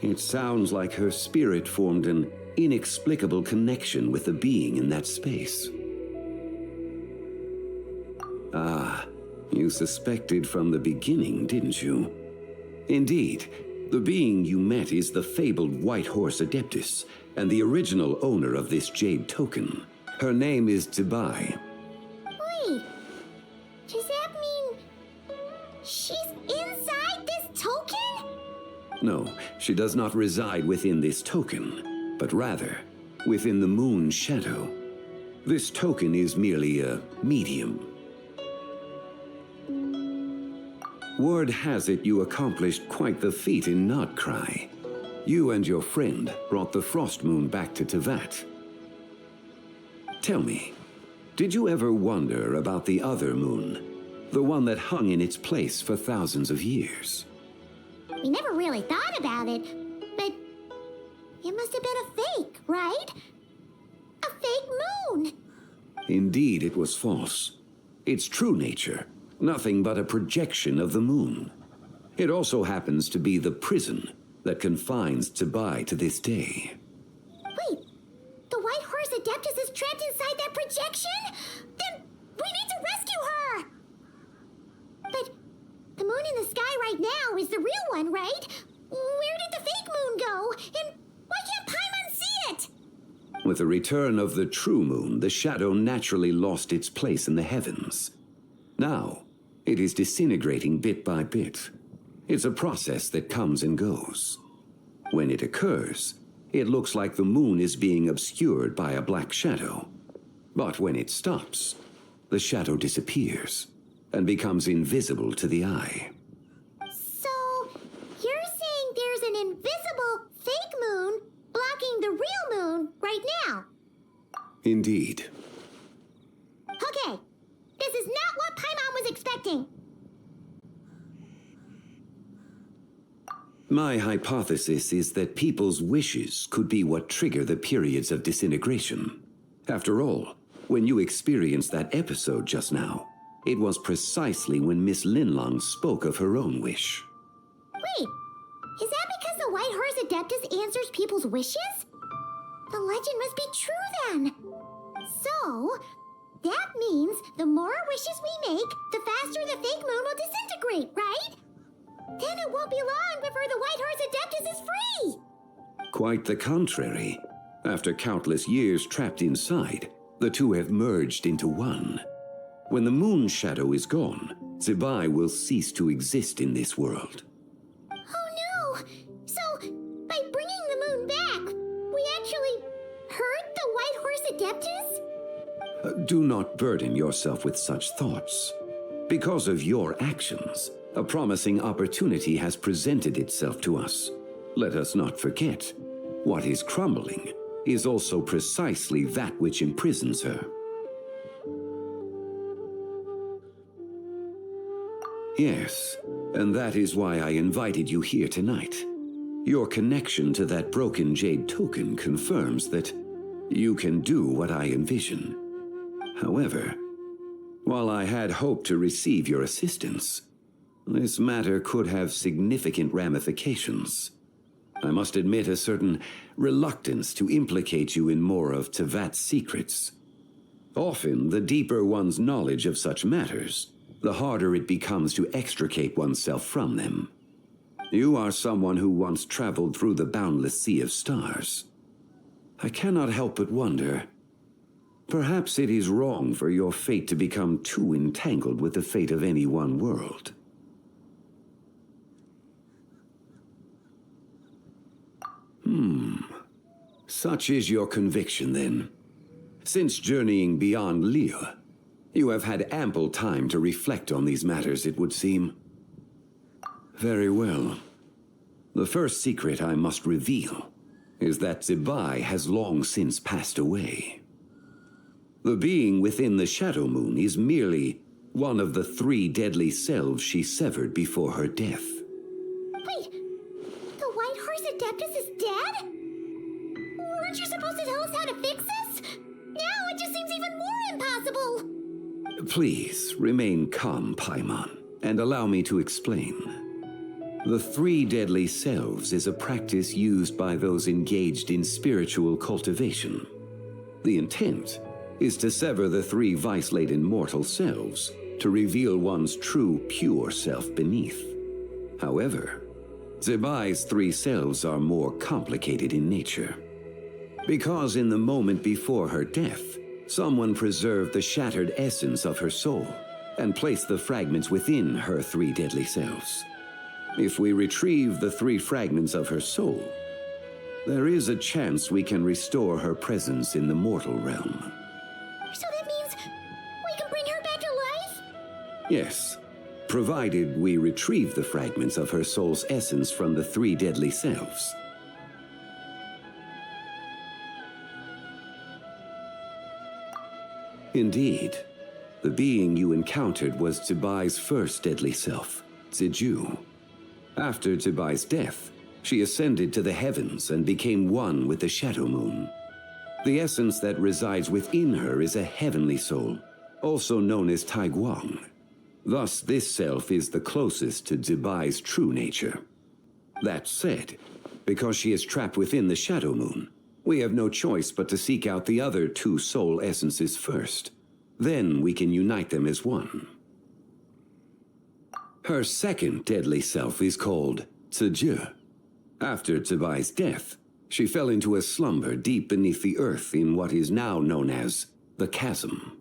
It sounds like her spirit formed an inexplicable connection with the being in that space. Ah, you suspected from the beginning, didn't you? Indeed, the being you met is the fabled White Horse Adeptus, and the original owner of this jade token. Her name is Zibai. Wait, does that mean she's inside this token? No, she does not reside within this token, but rather within the moon's shadow. This token is merely a medium. Word has it you accomplished quite the feat in Nodcry. You and your friend brought the Frost Moon back to Tevat. Tell me, did you ever wonder about the other moon? The one that hung in its place for thousands of years? We never really thought about it, but it must have been a fake, right? A fake moon! Indeed, it was false. Its true nature, nothing but a projection of the moon. It also happens to be the prison that confines Zibai to this day. Wait, the White Horse Adeptus is trapped inside that projection? Then we need to rescue her! But the moon in the sky right now is the real one, right? Where did the fake moon go? And why can't Paimon see it? With the return of the true moon, the shadow naturally lost its place in the heavens. Now, it is disintegrating bit by bit. It's a process that comes and goes. When it occurs, it looks like the moon is being obscured by a black shadow. But when it stops, the shadow disappears and becomes invisible to the eye. So, you're saying there's an invisible fake moon blocking the real moon right now? Indeed. Okay, this is not what Paimon was expecting. My hypothesis is that people's wishes could be what trigger the periods of disintegration. After all, when you experienced that episode just now, it was precisely when Miss Linlong spoke of her own wish. Wait, is that because the White Horse Adeptus answers people's wishes? The legend must be true then. So, that means the more wishes we make, the faster the fake moon will disintegrate, right? Then it won't be long before the White Horse Adeptus is free! Quite the contrary. After countless years trapped inside, the two have merged into one. When the moon shadow is gone, Zibai will cease to exist in this world. Oh no! So, by bringing the moon back, we actually hurt the White Horse Adeptus? Do not burden yourself with such thoughts. Because of your actions, a promising opportunity has presented itself to us. Let us not forget, what is crumbling is also precisely that which imprisons her. Yes, and that is why I invited you here tonight. Your connection to that broken jade token confirms that you can do what I envision. However, while I had hoped to receive your assistance, this matter could have significant ramifications. I must admit a certain reluctance to implicate you in more of Tevat's secrets. Often, the deeper one's knowledge of such matters, the harder it becomes to extricate oneself from them. You are someone who once traveled through the boundless sea of stars. I cannot help but wonder, perhaps it is wrong for your fate to become too entangled with the fate of any one world. Such is your conviction, then. Since journeying beyond liyue, you have had ample time to reflect on these matters, it would seem. Very well. The first secret I must reveal is that Zibai has long since passed away. The being within the Shadow Moon is merely one of the 3 deadly selves she severed before her death. Wait, the White Horse Adeptus is dead? Weren't you supposed to tell us how to fix this? Now it just seems even more impossible! Please, remain calm, Paimon, and allow me to explain. The three deadly selves is a practice used by those engaged in spiritual cultivation. The intent is to sever the three vice-laden mortal selves to reveal one's true, pure self beneath. However, Zibai's three selves are more complicated in nature. Because in the moment before her death, someone preserved the shattered essence of her soul and placed the fragments within her three deadly selves. If we retrieve the three fragments of her soul, there is a chance we can restore her presence in the mortal realm. So that means we can bring her back to life? Yes, provided we retrieve the fragments of her soul's essence from the three deadly selves. Indeed, the being you encountered was Zibai's first deadly self, Baizhu. After Zibai's death, she ascended to the heavens and became one with the Shadow Moon. The essence that resides within her is a heavenly soul, also known as Taiguang. Thus, this self is the closest to Zibai's true nature. That said, because she is trapped within the Shadow Moon, we have no choice but to seek out the other two soul essences first. Then we can unite them as one. Her second deadly self is called Ziji. After Zibai's death, she fell into a slumber deep beneath the earth in what is now known as the Chasm.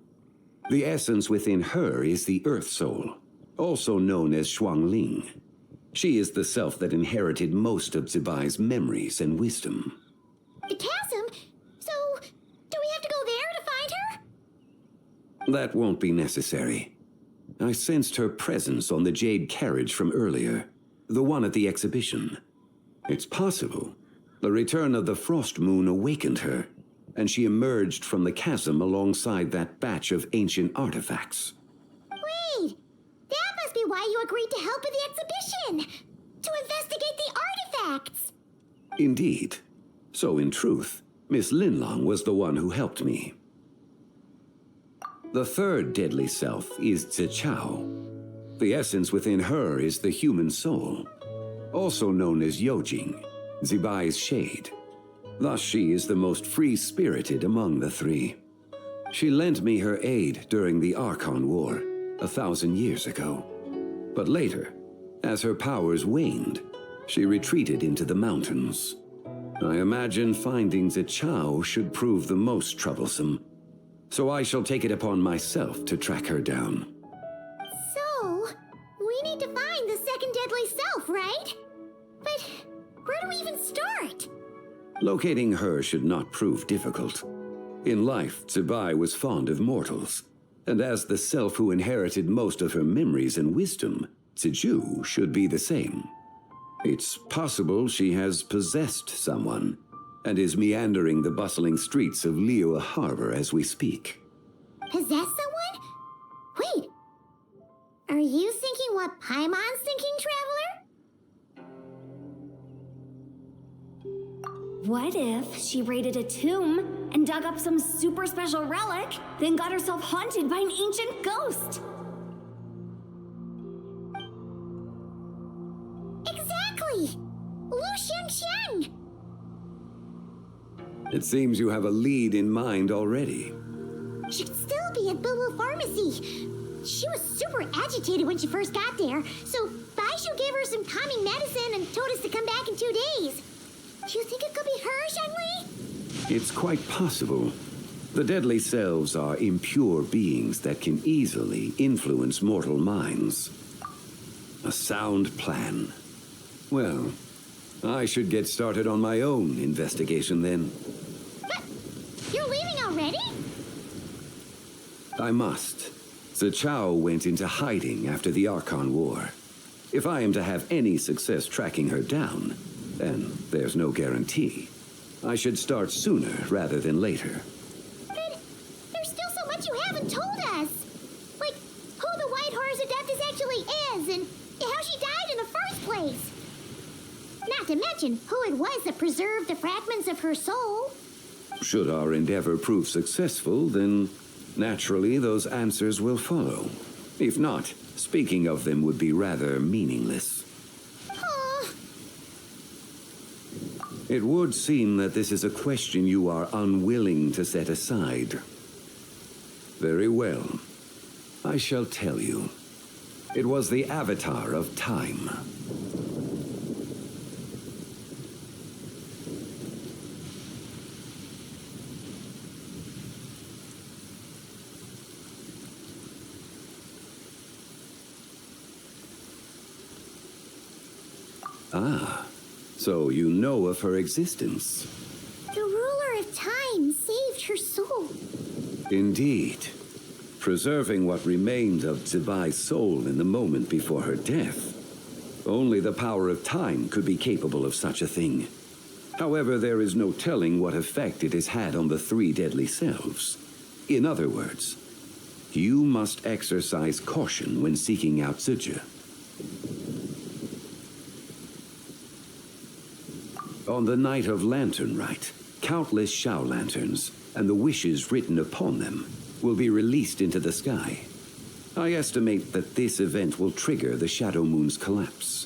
The essence within her is the Earth Soul, also known as Zongli. She is the self that inherited most of Zibai's memories and wisdom. The chasm? So, do we have to go there to find her? That won't be necessary. I sensed her presence on the jade carriage from earlier, the one at the exhibition. It's possible the return of the frost moon awakened her, and she emerged from the chasm alongside that batch of ancient artifacts. Wait! That must be why you agreed to help with the exhibition! To investigate the artifacts! Indeed. So in truth, Miss Linlong was the one who helped me. The third deadly self is Zichao. The essence within her is the human soul, also known as Yujing, Zibai's shade. Thus she is the most free-spirited among the three. She lent me her aid during the Archon War 1,000 years ago. But later, as her powers waned, she retreated into the mountains. I imagine finding Zichao should prove the most troublesome, so I shall take it upon myself to track her down. So, we need to find the second deadly self, right? But where do we even start? Locating her should not prove difficult. In life, Zibai was fond of mortals, and as the self who inherited most of her memories and wisdom, Baizhu should be the same. It's possible she has possessed someone, and is meandering the bustling streets of Liyue Harbor as we speak. Possess someone? Wait, are you thinking what Paimon's thinking, Traveler? What if she raided a tomb and dug up some super special relic, then got herself haunted by an ancient ghost? Exactly! Lu Xiangxiang! It seems you have a lead in mind already. She'd still be at Boo Boo Pharmacy. She was super agitated when she first got there, so Baizhu gave her some calming medicine and told us to come back in 2 days. Do you think it could be her, Zhongli? It's quite possible. The deadly selves are impure beings that can easily influence mortal minds. A sound plan. Well, I should get started on my own investigation then. But you're leaving already? I must. Zichao went into hiding after the Archon War. If I am to have any success tracking her down, then there's no guarantee. I should start sooner rather than later. But there's still so much you haven't told us. Like who the White Horse Adeptus actually is, and how she died in the first place. Not to mention who it was that preserved the fragments of her soul. Should our endeavor prove successful, then naturally those answers will follow. If not, speaking of them would be rather meaningless. Oh, It would seem that this is a question you are unwilling to set aside. Very well. I shall tell you. It was the Avatar of Time. Ah, so you know of her existence. The ruler of time saved her soul. Indeed. Preserving what remained of Zibai's soul in the moment before her death. Only the power of time could be capable of such a thing. However, there is no telling what effect it has had on the three deadly selves. In other words, you must exercise caution when seeking out Ziji. On the night of Lanternlit, countless Shao lanterns, and the wishes written upon them, will be released into the sky. I estimate that this event will trigger the Shadow Moon's collapse.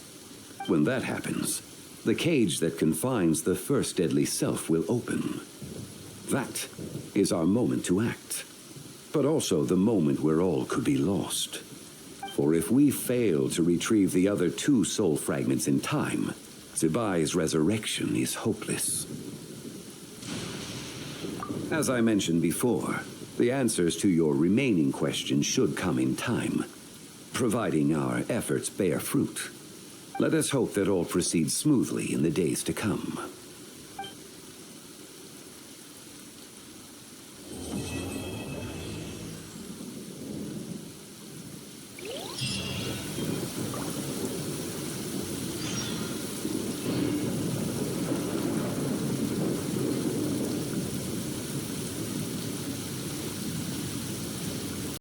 When that happens, the cage that confines the first deadly self will open. That is our moment to act, but also the moment where all could be lost. For if we fail to retrieve the other two soul fragments in time, Zibai's resurrection is hopeless. As I mentioned before, the answers to your remaining questions should come in time, providing our efforts bear fruit. Let us hope that all proceeds smoothly in the days to come.